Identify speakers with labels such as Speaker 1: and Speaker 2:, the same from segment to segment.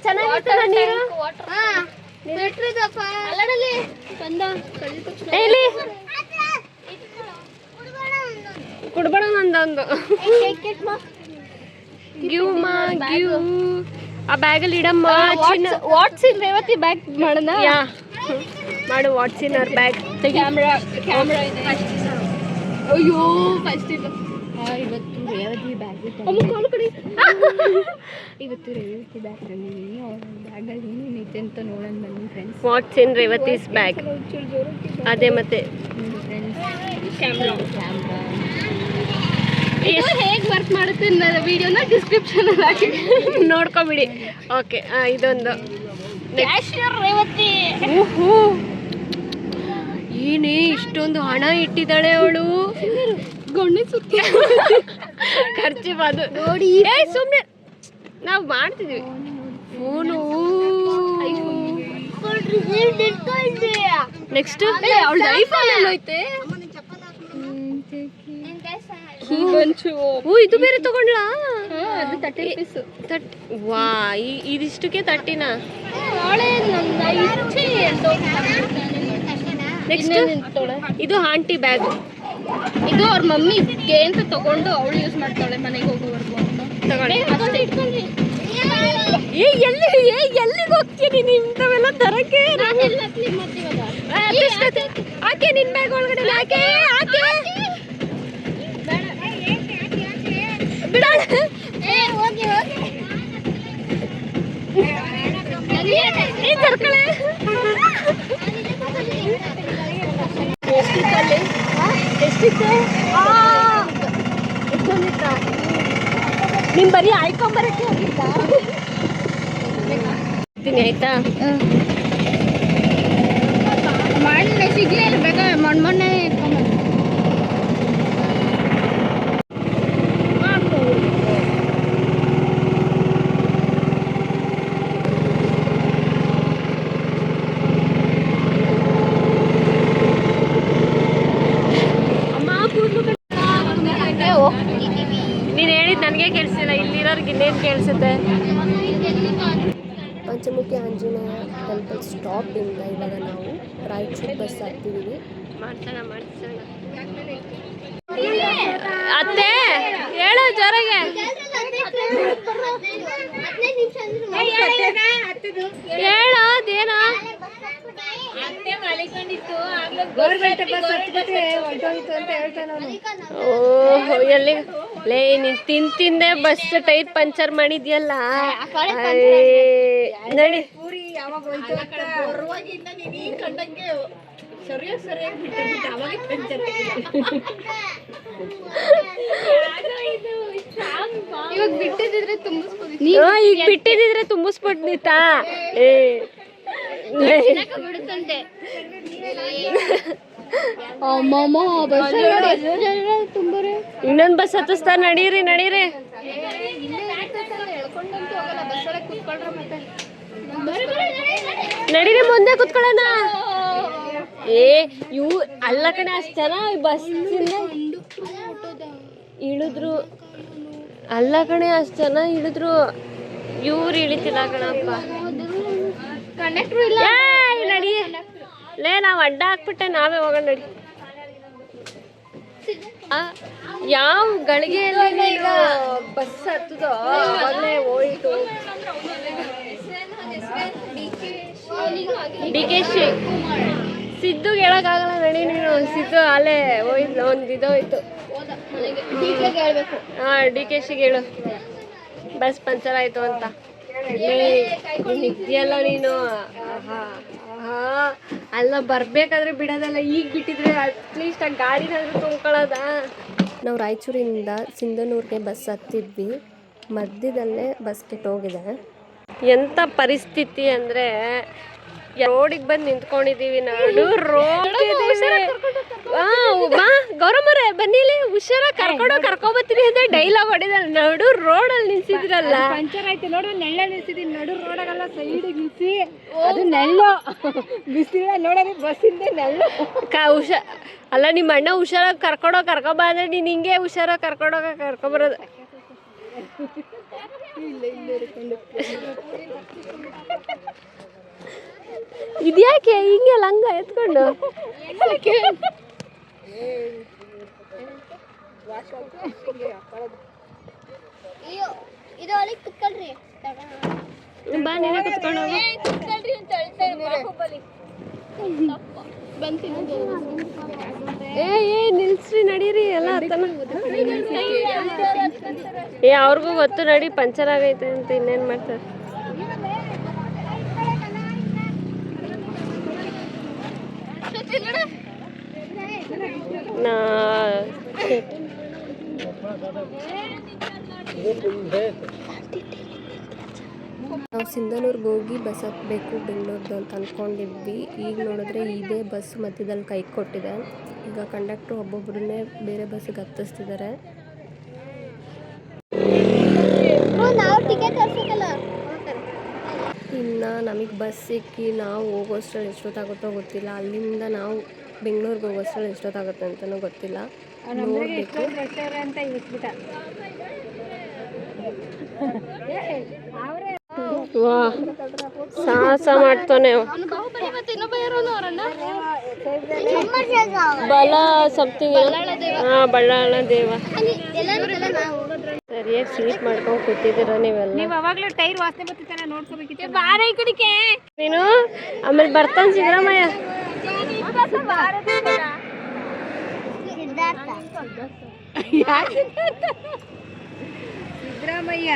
Speaker 1: ಚೆನ್ನಾಗಿರ್ತದ ನೀರು. ಕುಡ್ಬೇಡ ನಂದೊಂದು ಗಿವ್ ಆ ಬ್ಯಾಗಲ್ಲಿ ಇಡಮ್ಮ.
Speaker 2: ವಾಟ್ಸ್ ಇನ್ ರೇವತಿ ಬ್ಯಾಗ್ ಮಾಡೋಣ.
Speaker 1: ಮಾಡು what's in our bag.
Speaker 2: Camera ಇದೆ. ಅಯ್ಯೋ ಫಸ್ಟ್ ಇದು ಇವತ್ತು ರೇವತಿ ಬ್ಯಾಗ್ ಇವತ್ತು ರೇವತಿ ಬ್ಯಾಗ್ ತಂದಿದ್ದೀನಿ. ಅವ್ರ ಬ್ಯಾಗಲ್ಲಿ ಏನಿದೆ ಅಂತ ನೋಡೋಣ ಬನ್ನಿ friends.
Speaker 1: What's in Revathi's bag. ಅದೇ ಮತ್ತೆ
Speaker 2: ಕ್ಯಾಮ್ರಾ ಇದು ಹೇಗೆ ವರ್ಕ್ ಮಾಡುತ್ತೆ ಅನ್ನೋ ವಿಡಿಯೋನ ಡಿಸ್ಕ್ರಿಪ್ಷನಲ್ಲಿ ಹಾಕಿ
Speaker 1: ನೋಡ್ಕೊಬಿಡಿ. ಓಕೆ, ಇದೊಂದು
Speaker 2: ಕ್ಯಾಶಿಯರ್ ರೇವತಿ.
Speaker 1: ಏನೇ ಇಷ್ಟೊಂದು ಹಣ ಇಟ್ಟಿದ್ದಾಳೆ ಅವಳು.
Speaker 2: ಗೊಣ್ಣೆ ಸುತ್ತಿ
Speaker 1: ಖರ್ಚು ಅದು ನೋಡಿ. ಸುಮ್ಮನೆ ನಾವು ಮಾಡ್ತಿದ್ವಿ ಫೋನು. ನೆಕ್ಸ್ಟ್
Speaker 2: ಅವಳ ಐಫೋನ್ ಎಲ್ಲೋಯ್ತೆ.
Speaker 1: ಇದು ಬೇರೆ ತಗೊಂಡ್ಲಾ?
Speaker 2: ಅದು 30 rupees.
Speaker 1: ವಾ, ಇದಿಷ್ಟಕ್ಕೆ 30ನಾ? ನೆಕ್ಸ್ಟ್ ಇದು ಆಂಟಿ ಬ್ಯಾಗ್.
Speaker 2: ಇದು ಅವ್ರ ಮಮ್ಮಿಗೆ ಅಂತ ತಗೊಂಡು ಅವಳು ಯೂಸ್ ಮಾಡ್ತಾಳೆ ಮನೆಗೆ ಹೋಗೋವರೆಗೂ.
Speaker 1: ಎಲ್ಲಿಗೆ ಹೋಗ್ತೀನಿ ನಿಮ್ದವೆಲ್ಲ ತರಕ್ಕೆ? ಆಕೆ ನಿನ್ ಬ್ಯಾಗ್ ಒಳಗಡೆ ಆಕೆ ಬಿಡ. ನಿಮ್ ಬರೀ ಆಯ್ಕೊಂಬರಕ್ಕೆ ಹೋಗಿದ್ದೀನಿ. ಆಯ್ತಾ,
Speaker 2: ಮಣ್ಣೆ ಸಿಗ್ಲೇ ಇಲ್ಲ. ಬೇಕಾ ಮಣ್ಣೆ
Speaker 1: ನೀನು ಹೇಳಿದ್ ನನಗೆ ಕೇಳಿಸಿಲ್ಲ. ಇಲ್ಲಿರೋರ್ಗೆ ಇನ್ನೇನು ಕೇಳಿಸುತ್ತೆ? ಪಂಚಮುಖಿ ಆಂಜನೇಯ ಟೆಂಪಲ್ ಸ್ಟಾಪಿಂದ ಇವಾಗ ನಾವು ರಾಯಚೂರು ಬಸ್ ಹತ್ತಿದ್ದೀವಿ. ಮಾಡ್ಸೋಣ ಅತ್ತೆ, ಹೇಳೋ ಜೋರಾಗೆ. ಹೇಳೋ ಅದೇನೋ. ಓಹೋ, ಎಲ್ಲಿ ಲೇ ನೀನ್ ತಿಂದೆ ಬಸ್ ಟೈರ್ ಪಂಚರ್ ಮಾಡಿದ್ಯಲ್ಲ. ನಡಿ.
Speaker 2: ಇವಾಗ ಬಿಟ್ಟಿದ್ರೆ
Speaker 1: ತುಂಬಿಸ್ಬಿಡ್ತಾ? ಇನ್ನೊಂದು ಬಸ್ ಹತ್ತಿಸ್ತಾ. ನಡೀರಿ. ನಡೀರಿ, ಮುಂದೆ ಕುತ್ಕೊಳ್ಳೋಣ. ಇವು ಅಲ್ಲ ಕಣೆ, ಅಷ್ಟು ಜನ ಬಸ್ಸಿಂದ ಇಳಿದ್ರು. ಅಲ್ಲ ಕಣೆ, ಅಷ್ಟು ಜನ ಇಳಿದ್ರು. ಇವ್ರು ಇಳಿತಿಲ್ಲ ಕಣಪ್ಪ.
Speaker 2: ಕಂಡಕ್ಟ್ರು ಇಲ್ಲ.
Speaker 1: ನಡಿ ಲೇ, ನಾವು ಅಡ್ಡ ಹಾಕ್ಬಿಟ್ಟೆ ನಾವೇ ಹೋಗೋಣ. ನಡಿ. ಯಾವ ಗಳಿಗೆಯಲ್ಲಿ ಈಗ ಬಸ್ ಹತ್ತದೋ ಅವಾಗಲೇ ಹೋಯ್ತು. DKC ಸಿದ್ದುಗೆ ಹೇಳೋಕ್ಕಾಗಲ್ಲ. ನಡಿ ನೀನು. ಸಿದ್ದು ಅಲ್ಲೇ ಹೋಯ್ತು, ಒಂದು ಇದೋಯ್ತು. DKCಗೆ ಹೇಳು ಬಸ್ ಪಂಚರ್ ಆಯ್ತು ಅಂತ. ಇದೆಯಲ್ಲ ನೀನು. ಅಲ್ಲ, ಬರ್ಬೇಕಾದ್ರೆ ಬಿಡೋದಲ್ಲ. ಈಗ ಬಿಟ್ಟಿದ್ರೆ ಅಟ್ಲೀಸ್ಟ್ ಆ ಗಾಡಿನಾದ್ರೂ ತುಂಬ್ಕೊಳ್ಳೋದ. ನಾವು ರಾಯಚೂರಿಂದ ಸಿಂಧನೂರಿಗೆ ಬಸ್ ಹತ್ತಿದ್ವಿ. ಮಧ್ಯದಲ್ಲೇ ಬಸ್ ಕೆಟ್ಟೋಗಿದೆ. ಎಂಥ ಪರಿಸ್ಥಿತಿ ಅಂದರೆ, ರೋಡಿಗೆ ಬಂದು ನಿಂತ್ಕೊಂಡಿದ್ದೀವಿ. ನಡು ರೋಡ್ ಗೌರಮ್ಮರೇ ಬನ್ನಿಲಿ, ಹುಷಾರಾಗಿ ಕರ್ಕೊಬತ್ತೀನಿ ಅಂತ ಡೈಲಾಗ್ ಹೊಡಿದಲ್ಲ. ನಡು ರೋಡಲ್ಲಿ ನಿಲ್ಸಿದ್ರಲ್ಲ.
Speaker 2: ಪಂಚರ್ ಆಯ್ತು ನೋಡು. ನೆಳ್ಳ ನಿಲ್ಸಿದೀನಿ. ನಡು ರೋಡಾಗಲ್ಲ, ಸೈಡಿಗೆ ನಿಲ್ಸಿ. ಅದು ನೆಳ್ಳು ಬಿಸಿಲ ನೋಡೋದು. ಬಸ್ಸಿಂದ ನೆಳ್ಳು
Speaker 1: ಅಲ್ಲ, ನಿಮ್ಮ ಅಣ್ಣ ಹುಷಾರಾಗಿ ಕರ್ಕೊಬಾದ್ರೆ ನೀನು ಹಿಂಗೆ ಹುಷಾರಾಗಿ ಕರ್ಕೊಬರೋದು. ಇದ್ಯಾಕೆ ಹಿಂಗೆಲ್ಲ ಹಂಗ ಎತ್ಕೊಂಡು ಬಾ ನೀನೇ ಕುತ್ಕೊಂಡು ಹೋಗು. ಏ ನಿಲ್ಸ್ರಿ ನಡೀರಿ ಎಲ್ಲ ಏ ಅವ್ರಿಗೂ ಗೊತ್ತು ನಡಿ ಪಂಚರ್ ಆಗೈತೆ ಅಂತ ಇನ್ನೇನ್ ಮಾಡ್ತಾರೆ. ನಾವು ಸಿಂಧನೂರ್ಗೆ ಹೋಗಿ ಬಸ್ ಹತ್ತಬೇಕು ಬೆಂಗಳೂರ್ದು ಅಂತ ಅಂದ್ಕೊಂಡಿದ್ವಿ. ಈಗ ನೋಡಿದ್ರೆ ಇದೇ ಬಸ್ ಮಧ್ಯದಲ್ಲಿ ಕೈ ಕೊಟ್ಟಿದೆ. ಈಗ ಕಂಡಕ್ಟ್ರು ಒಬ್ಬೊಬ್ಬರನ್ನೇ ಬೇರೆ ಬಸ್ಸಿಗೆ ಹತ್ತಿಸ್ತಿದ್ದಾರೆ. ಇನ್ನು ನಮಗೆ ಬಸ್ ಸಿಕ್ಕಿ ನಾವು ಹೋಗೋಷ್ಟ್ರಲ್ಲಿ ಎಷ್ಟೊತ್ತಾಗುತ್ತೋ ಗೊತ್ತಿಲ್ಲ. ಅಲ್ಲಿಂದ ನಾವು ಬೆಂಗಳೂರಿಗೆ ಹೋಗೋಷ್ಟ್ರಲ್ಲಿ ಎಷ್ಟೊತ್ತಾಗುತ್ತೆ ಅಂತಲೂ ಗೊತ್ತಿಲ್ಲ. ನೋಡಬೇಕು. ವಾ ಸಾಹಸ ಮಾಡ್ತಾನೆ ಬಲ ಸಮಥಿಂಗ್. ಬಳ್ಳಾಳ ದೇವ ಸರಿಯಾಗಿ ಸೀಟ್ ಮಾಡ್ಕೊಂಡು ಕೂತಿದ್ದೀರ ನೀವೆಲ್ಲ.
Speaker 2: ನೀವು ಅವಾಗಲೂ ಟೈರ್ ವಾಸನೆ ಬರ್ತಿತ್ತಲ್ಲ ನೋಡ್ಕೋಬೇಕಿತ್ತು.
Speaker 1: ಬಾರ ಈ ಕಡೆಗೆ ನೀನು ಆಮೇಲೆ ಬರ್ತಾನೆ ಸಿದ್ದರಾಮಯ್ಯ.
Speaker 2: ಸಿದ್ದರಾಮಯ್ಯ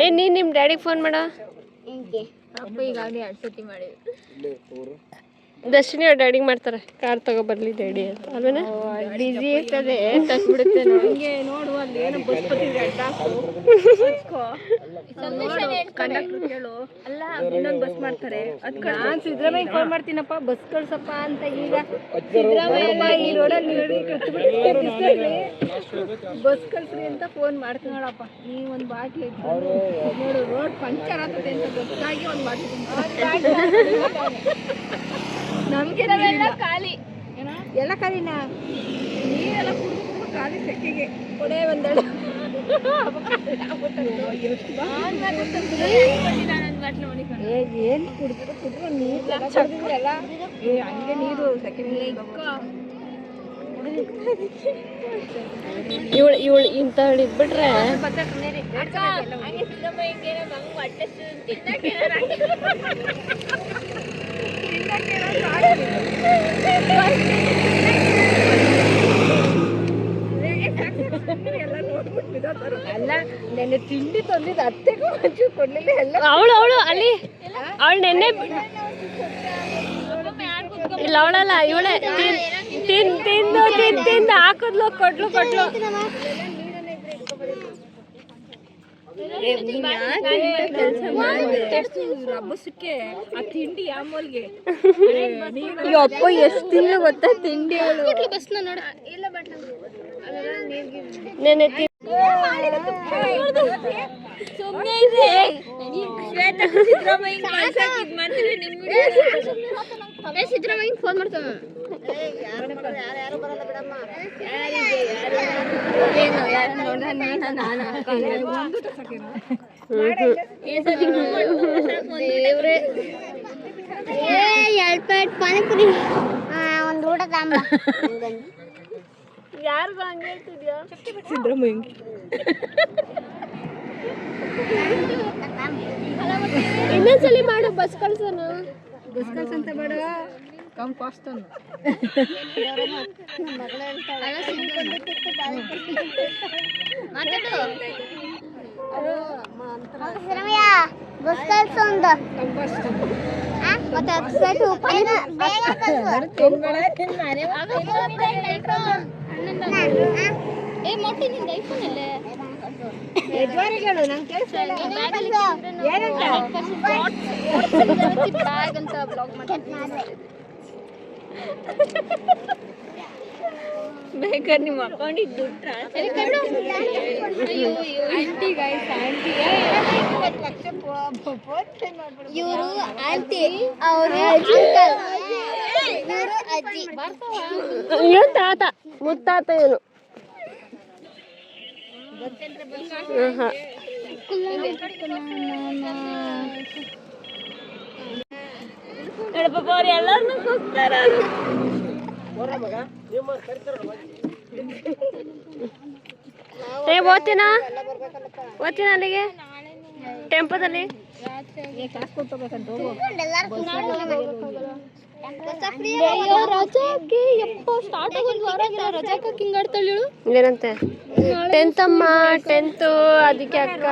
Speaker 1: ಏ ನೀನ್ ನಿಮ್ ಡ್ಯಾಡಿಗೆ ಫೋನ್ ಮಾಡ.
Speaker 2: ಈಗಾಗಲೇ 2 ಸತಿ ಮಾಡಿದ್ವಿ.
Speaker 1: ದರ್ಶಿನಿ ಅವ್ರ ಡ್ಯಾಡಿಗೆ ಮಾಡ್ತಾರೆ ಕಾರ್ ತಗೊಬರ್ಲಿ ಡ್ಯಾಡಿ ಅಂತ. ಅಲ್ವೇನ
Speaker 2: ಬಿಸಿ ಇರ್ತದೆ ತಗ್ಬಿಡುತ್ತೆ. ಹಂಗೆ ನೋಡು ಅಲ್ಲಿ ಏನೋ ಬಸ್ ಬರ್ತಿದೆ ಕಂಡಕ್ಟರ್ ಕೇಳು. ಅಲ್ಲ ಇನ್ನೊಂದು ಬಸ್ ಮಾಡ್ತಾರೆ. ನಾನು ಸಿದ್ದರಾಮಯ್ಯ ಫೋನ್ ಮಾಡ್ತೀನಪ್ಪ ಬಸ್ ಕಳ್ಸಪ್ಪ ಅಂತ. ಈಗ ಸಿದ್ದರಾಮಯ್ಯ ಈ ರೋಡಲ್ಲಿ ಬಸ್ ಕಳ್ಸ್ರಿ ಅಂತ ಫೋನ್ ಮಾಡ್ತೀನಿ ನೋಡಪ್ಪ. ಈ ಒಂದು ಬಾಟ್ಲಿ ನೋಡು ರೋಡ್ ಪಂಚರ್ ಆಗ್ತದೆ ಅಂತ ಗೊತ್ತಾಗಿ ಒಂದು ಬಾಟ್ಲಿ ನಮ್ಗೆ ಖಾಲಿ ಎಲ್ಲ ಖಾಲಿನಾ? ನೀರೆಲ್ಲ ಕುಡಿದು ಖಾಲಿ ಸೆಕೆಗೆ ಕೊಡೆ ಒಂದೆರಡು ಏನು ಕುಡಿದ್ರು ನೀರು ಹಂಗೆ ನೀರು ಸೆಕೆಂಡ್
Speaker 1: ಇವಳು ಇಂಥ ಹಿಡಿದ್ಬಿಟ್ರೆ
Speaker 2: ಅಲ್ಲ ನೆನ್ನೆ ತಿಂಡಿ ತಂದಿದ್ದು ಅತ್ತೆಗೂ ಮಂಚು ಕೊಡ್ಲಿಲ್ಲ. ಎಲ್ಲ
Speaker 1: ಅವಳು ಅಲ್ಲಿ ಅವಳು ನೆನ್ನೆ ಇಲ್ಲ ಅವಳಲ್ಲ ಇವಳೆ ತಿಂದು ಹಾಕಿದ್ಲು ಕೊಟ್ಲು
Speaker 2: ರಬ್ಬಸಕ್ಕೆ ಆ ತಿಂಡಿ ಆಮೂಲ್ಗೆ
Speaker 1: ಅಪ್ಪ ಎಷ್ಟು ತಿಂಗಳು ಗೊತ್ತಾ ತಿಂಡಿ ಅವಳು. ನೆನೆ
Speaker 2: ಸಿದ್ದರಾಮಯ್ಯ ಫೋನ್ ಮಾಡ್ತಾನ.
Speaker 3: ಪಾನಿಪುರಿ ಒಂದು ಊಟ ತಾಂಬ.
Speaker 1: ಯಾರಿಗೂ ಹಂಗೆ ಹೇಳ್ತಿದ್ಯಾ?
Speaker 2: ಸಿದ್ದರಾಮಯ್ಯ
Speaker 1: ಇನ್ನೊಂದ್ಸಲಿ ಮಾಡು ಬಸ್ ಕಳ್ಸೋಣ.
Speaker 2: ಬಸ್ ಕಳ್ಸಂತ ಬೇಡ ಕಮ್ ಕಾಸ್ಟ್
Speaker 3: ಬಸ್ ಕಳ್ಸು ಅಂತ ಮತ್ತೆ 10 ಸೆಟ್ ಬೇಗ
Speaker 2: ಏ ಮೊಟ್ಟಿ ನಿಂದ ಐಫೋನ್ ಅಲ್ಲೇ ಯಜಮಾನಿಗಳು ನಂಗೆ ಕೇಳಿಸಲ್ಲ ಏನಂತ ಬ್ಯಾಗ್ ಅಂತ ಬ್ಲಾಗ್ ಮಾಡಿ ಬೇಕಾದ್ರೆ ನಿಮ್ಮ ಅಕೌಂಟಿಗೆ ದುಡ್ಡು
Speaker 3: ಇವರು ಆಂಟಿ ಅವರು ಅಂಕಲ್ ಇವರು ಅಜ್ಜಿ
Speaker 1: ಇವ್ನು ತಾತ ಮುತ್ತಾತ ಇವನು.
Speaker 2: ಪಾಪ ಅವ್ರು ಎಲ್ಲರನ್ನೂ ಕೂಗ್ತಾರ.
Speaker 1: ಓದ್ತೀನ ಅಲ್ಲಿಗೆ ಟೆಂಪೋದಲ್ಲಿ. ಏನಂತೆ 10th ಅಮ್ಮ 10th ಅದಕ್ಕೆ ಅಕ್ಕ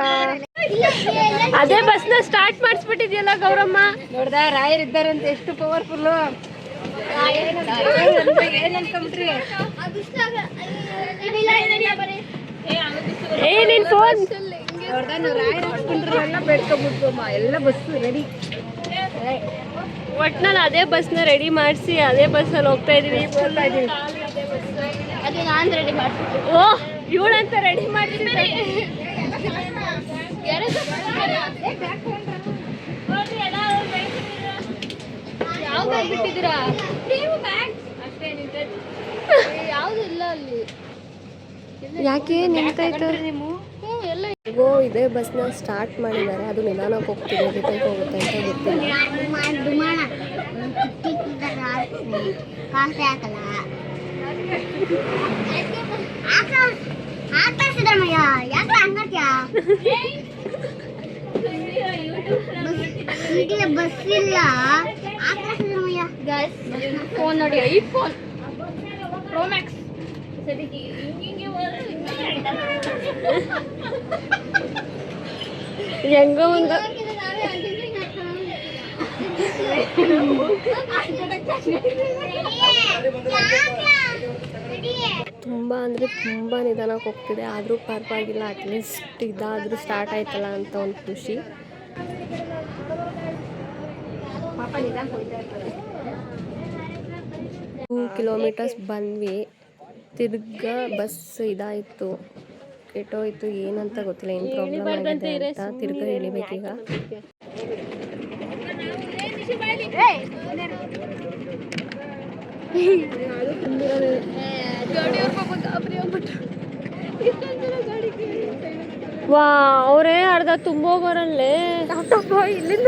Speaker 1: ಅದೇ ಬಸ್ನ ಸ್ಟಾರ್ಟ್ ಮಾಡಿಸ್ಬಿಟ್ಟಿದ್ಯಲ್ಲ ಗೌರಮ್ಮ.
Speaker 2: ನೋಡ್ದ ರಾಯರ್ ಇದ್ದಾರಂತ ಎಷ್ಟು ಪವರ್ಫುಲ್. ಏನ್ ಅನ್ಕೊಂಬಿಟ್ರಿ?
Speaker 1: ನಿನ್ ಫೋನ್
Speaker 2: ನೋಡ್ದ ನಾವು ರಾಯರ್ ಹಾಕ್ಕೊಂಡ್ರೆಲ್ಲ ಬೇಡ್ಕೊಂಡ್ಬಿಟ್ವಮ್ಮ. ಎಲ್ಲ ಬಸ್ಸು ರೆಡಿ.
Speaker 1: ಒಟ್ನಲ್ಲಿ ಅದೇ ಬಸ್ನ ರೆಡಿ ಮಾಡಿಸಿ ಅದೇ ಬಸ್ಸಲ್ಲಿ ಹೋಗ್ತಾ ಇದೀವಿ.
Speaker 3: ಅದು ನಾನು ರೆಡಿ ಮಾಡ್ತೀನಿ.
Speaker 1: ಓ ಇವಳಂತ ರೆಡಿ ಮಾಡ್ತಿದ್ದೆ.
Speaker 2: ಬಿಟ್ಟಿದ್ದೀರಾ?
Speaker 3: ಯಾವ್ದು ಇಲ್ಲ ಅಲ್ಲಿ.
Speaker 1: ಯಾಕೆ ನಿಂತಾಯ್ತು? ಓ ಇದೇ ಬಸ್ನ ಸ್ಟಾರ್ಟ್ ಮಾಡಿದ್ದಾರೆ. ಅದು ನಿಧಾನಕ್ಕೆ ಹೋಗ್ತಿದೆ, ರಿಟರ್ನ್ ಹೋಗುತ್ತೆ ಅಂತ ಗೊತ್ತಿಲ್ಲ.
Speaker 3: ಕಾಸೆ ಹಾಕಲ್ಲ ಸಿದ್ದರಾಮಯ್ಯ ಯಾಕೆ ಹಂಗತ್ಯಾ? ಬಸ್ ಇಲ್ಲ ಸಿದ್ದರಾಮಯ್ಯ.
Speaker 2: ಫೋನ್ ನೋಡಿ, ಐಫೋನ್ ಪ್ರೋ ಮ್ಯಾಕ್ಸ್.
Speaker 1: ಹೆಂಗೋ ಒಂದು ತುಂಬ ಅಂದರೆ ತುಂಬ ನಿಧಾನಕ್ಕೆ ಹೋಗ್ತಿದೆ. ಆದರೂ ಪರವಾಗಿಲ್ಲ, ಅಟ್ಲೀಸ್ಟ್ ಇದಾದರೂ ಸ್ಟಾರ್ಟ್ ಆಯ್ತಲ್ಲ ಅಂತ ಒಂದು ಖುಷಿ. 2 ಕಿಲೋಮೀಟರ್ಸ್ ಬಂದ್ವಿ. ತಿರ್ಗಾ ಬಸ್ ಇದಾಯಿತು, ಕೆಟ್ಟೋಯ್ತು. ಏನಂತ ಗೊತ್ತಿಲ್ಲ, ಏನು ಪ್ರಾಬ್ಲಮ್ ಆಗಿದೆ ಅಂತ. ತಿರ್ಗಾ ಇಳಿಬೇಕೀಗ. ವಾ ಅವರೇ ಅರ್ಧ ತುಂಬೋಗೋರಲ್ಲೇ ಇಲ್ಲಿಂದ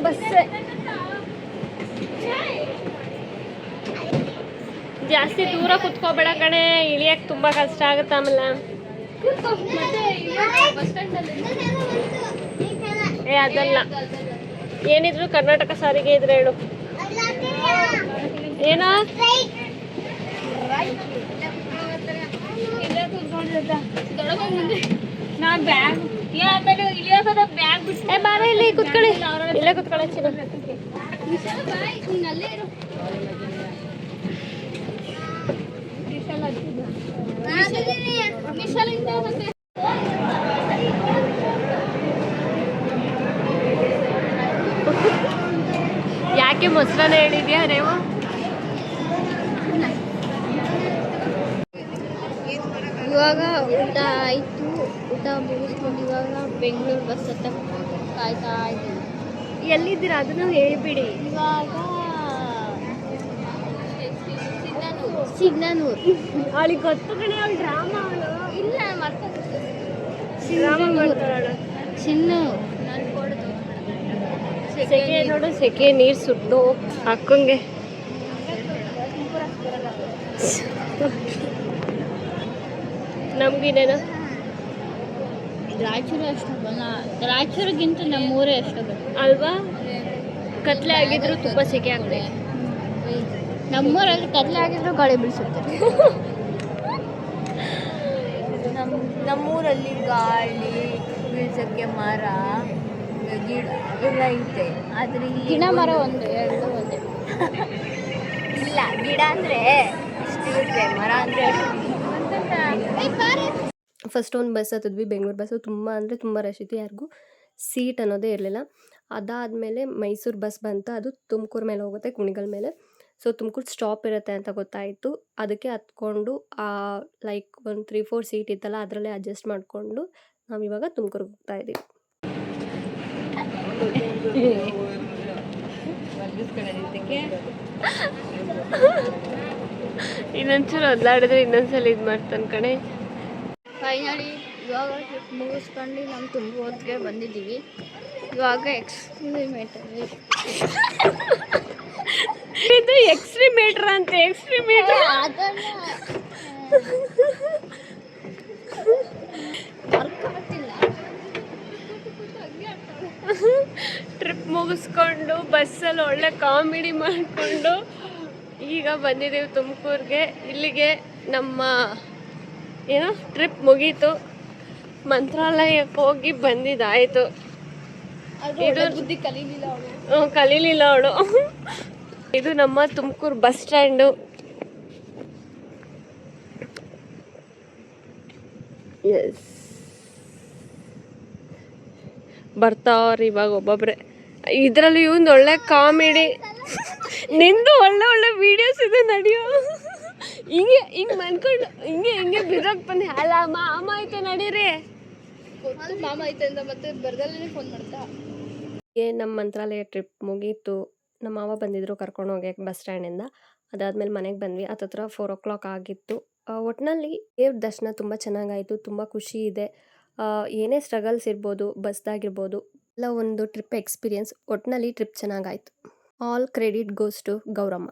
Speaker 1: ಬಸ್ ಜಾಸ್ತಿ ದೂರ ಕುತ್ಕೋಬೇಡ ಕಣೆ, ಇಳಿಯಕ್ಕೆ ತುಂಬಾ ಕಷ್ಟ ಆಗುತ್ತೆ. ಆಮೇಲೆ ಅದಲ್ಲ, ಏನಿದ್ರು ಕರ್ನಾಟಕ ಸಾರಿಗೆ ಇದ್ರೆ ಹೇಳು. ಏನ ಬಾರ ಇಲ್ಲಿ ಕುತ್ಕೊಳ್ಳಿ, ಇಲ್ಲೇ ಕುತ್ಕೊಳ್ಳಿ ಚಿನ್ನ. ಯಾಕೆ ಮೊಸರನ್ನ ಹೇಳಿದ್ಯಾ ರೇವ?
Speaker 3: ಇವಾಗ ಊಟ ಆಯಿತು. ಊಟ ಮುಗಿಸ್ಕೊಂಡು ಇವಾಗ ಬೆಂಗಳೂರು ಬಸ್ ಹತ್ತ ಕಾಯ್ತಾ ಇದ್ದೀವಿ.
Speaker 1: ಎಲ್ಲಿದ್ದೀರಾ ಅದನ್ನು ಹೇಳಿಬಿಡಿ.
Speaker 3: ಇವಾಗ ಸಿಗ್ನನೂರು.
Speaker 1: ಅವಳಿಗೆ ಗೊತ್ತು ಕಣೆ, ಅವಳು ಡ್ರಾಮಾ. ಅವಳು
Speaker 3: ಇಲ್ಲ
Speaker 1: ಡ್ರಾಮಾ ಮಾಡ್ತಾಳ.
Speaker 3: ಚಿನ್ನು
Speaker 1: ಸೆಕೆ ನೋಡು, ಸೆಕೆ ನೀರು ಸುಟ್ಟು ಅಕ್ಕಂಗೆ. ನಮ್ಗಿನೇನು
Speaker 3: ರಾಯಚೂರು ಅಷ್ಟು ಬಲ್ಲ, ರಾಯಚೂರಿಗಿಂತ ನಮ್ಮೂರೇ ಅಷ್ಟು
Speaker 1: ಅಲ್ವಾ? ಕತ್ಲೆ ಆಗಿದ್ರು ತುಂಬ ಸೆಕೆ ಆಗ್ತದೆ.
Speaker 3: ನಮ್ಮೂರಲ್ಲಿ ಕತ್ಲೆ ಆಗಿದ್ರು ಗಾಳಿ ಬೀಳಿಸುತ್ತೆ.
Speaker 2: ನಮ್ಮೂರಲ್ಲಿ ಗಾಳಿ ಬೀಳ್ಸಕ್ಕೆ ಮರ ಗಿಡ ಎಲ್ಲ ಐತೆ. ಆದರೆ
Speaker 3: ಗಿಡ ಮರ ಒಂದು ಎರಡು ಒಂದೇ
Speaker 2: ಇಲ್ಲ. ಗಿಡ ಅಂದರೆ ಇಷ್ಟಿರುತ್ತೆ, ಮರ ಅಂದರೆ
Speaker 1: ಫಸ್ಟ್ ಒಂದು ಬಸ್ ಹತ್ತಿದ್ವಿ, ಬೆಂಗಳೂರು ಬಸ್ಸು. ತುಂಬ ಅಂದರೆ ತುಂಬ ರಶ್ ಇತ್ತು, ಯಾರಿಗೂ ಸೀಟ್ ಅನ್ನೋದೇ ಇರಲಿಲ್ಲ. ಅದಾದಮೇಲೆ ಮೈಸೂರು ಬಸ್ ಬಂತು, ಅದು ತುಮಕೂರು ಮೇಲೆ ಹೋಗುತ್ತೆ, ಕುಣಿಗಲ್ ಮೇಲೆ. ಸೊ ತುಮಕೂರು ಸ್ಟಾಪ್ ಇರುತ್ತೆ ಅಂತ ಗೊತ್ತಾಯಿತು. ಅದಕ್ಕೆ ಹತ್ಕೊಂಡು ಲೈಕ್ ಒಂದು 3-4 ಸೀಟ್ ಇತ್ತಲ್ಲ, ಅದರಲ್ಲೇ ಅಡ್ಜಸ್ಟ್ ಮಾಡಿಕೊಂಡು ನಾವಿವಾಗ ತುಮಕೂರಿಗೆ ಹೋಗ್ತಾ ಇದ್ದೀವಿ. ಇನ್ನೊಂದ್ಸಲ ಒದ್ದಾಡಿದ್ರೆ ಇನ್ನೊಂದ್ಸಲ ಇದು ಮಾಡ್ತಾನೆ ಕಣೆ.
Speaker 3: ಫೈನಲಿ ಇವಾಗ ಟ್ರಿಪ್ ಮುಗಿಸ್ಕೊಂಡು ನಮ್ಮ ತುಮಕೂರಿಗೆ ಬಂದಿದ್ದೀವಿ. ಇವಾಗ ಎಕ್ಸ್ಪೆರಿಮೆಂಟರ್
Speaker 1: ಇದು ಎಕ್ಸ್ಟ್ರಿಮೇಟ್ರ್ ಅಂತ. ಎಕ್ಸ್ಟ್ರಿಮೇಟ್ರ್
Speaker 3: ಅದನ್ನ
Speaker 1: ಟ್ರಿಪ್ ಮುಗಿಸ್ಕೊಂಡು ಬಸ್ಸಲ್ಲಿ ಒಳ್ಳೆ ಕಾಮಿಡಿ ಮಾಡಿಕೊಂಡು ಈಗ ಬಂದಿದ್ದೀವಿ ತುಮಕೂರಿಗೆ. ಇಲ್ಲಿಗೆ ನಮ್ಮ ಏನೋ ಟ್ರಿಪ್ ಮುಗೀತು. ಮಂತ್ರಾಲಯಕ್ಕೆ ಹೋಗಿ ಬಂದಿದ್ದಾಯಿತು. ಇದು
Speaker 3: ಬುದ್ಧಿ ಕಲೀಲಿಲ್ಲ ಅವಳು.
Speaker 1: ಕಲೀಲಿಲ್ಲ ಅವಳು. ಇದು ನಮ್ಮ ತುಮಕೂರು ಬಸ್ ಸ್ಟ್ಯಾಂಡು. ಎಸ್, ಬರ್ತಾವ್ರಿ ಇವಾಗ ಒಬ್ಬೊಬ್ರೆ. ಇದರಲ್ಲಿ ಇವಂದು ಒಳ್ಳೆ ಕಾಮಿಡಿ, ನಿಂದು ಒಳ್ಳೆ ಒಳ್ಳೆ ವಿಡಿಯೋಸ್ ಇದೆ ನಡೆಯೋ. ಹಿಂಗೆ ಮನ್ಕೊಂಡು ಹಿಂಗೆ ಬಿಡೋಕೆ ಬಂದು ಅಲ್ಲ ಅಮ್ಮ ಐತೆ ನಡೀರಿ.
Speaker 3: ಮಾಮ ಐತೆ ಅಂತ ಮತ್ತೆ ಬರ್ದಲ್ಲೇ ಫೋನ್ ಮಾಡ್ತಾ.
Speaker 1: ನಮ್ಮ ಮಂತ್ರಾಲಯ ಟ್ರಿಪ್ ಮುಗೀತು. ನಮ್ಮ ಮಾವ ಬಂದಿದ್ರು ಕರ್ಕೊಂಡು ಹೋಗ್ಯಕ್ಕೆ ಬಸ್ ಸ್ಟ್ಯಾಂಡಿಂದ. ಅದಾದಮೇಲೆ ಮನೆಗೆ ಬಂದ್ವಿ. ಹತ್ತತ್ರ 4 o'clock ಆಗಿತ್ತು. ಒಟ್ಟಿನಲ್ಲಿ ದೇವ್ರ ದರ್ಶನ ತುಂಬ ಚೆನ್ನಾಗಾಯಿತು. ತುಂಬ ಖುಷಿ ಇದೆ. ಏನೇ ಸ್ಟ್ರಗಲ್ಸ್ ಇರ್ಬೋದು, ಬಸ್ದಾಗಿರ್ಬೋದು, ಎಲ್ಲ ಒಂದು ಟ್ರಿಪ್ ಎಕ್ಸ್ಪೀರಿಯನ್ಸ್. ಒಟ್ಟಿನಲ್ಲಿ ಟ್ರಿಪ್ ಚೆನ್ನಾಗಾಯಿತು. All credit goes to Gowramma.